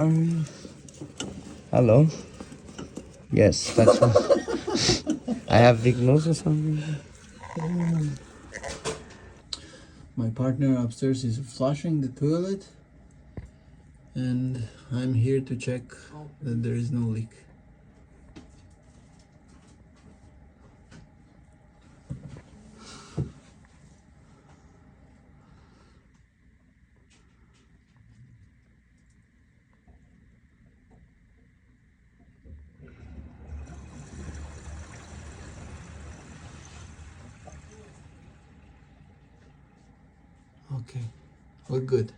Um, Hello. Yes, that's what. I have big nose or something. My partner upstairs is flushing the toilet, and I'm here to check that there is no leak. Okay, we're good.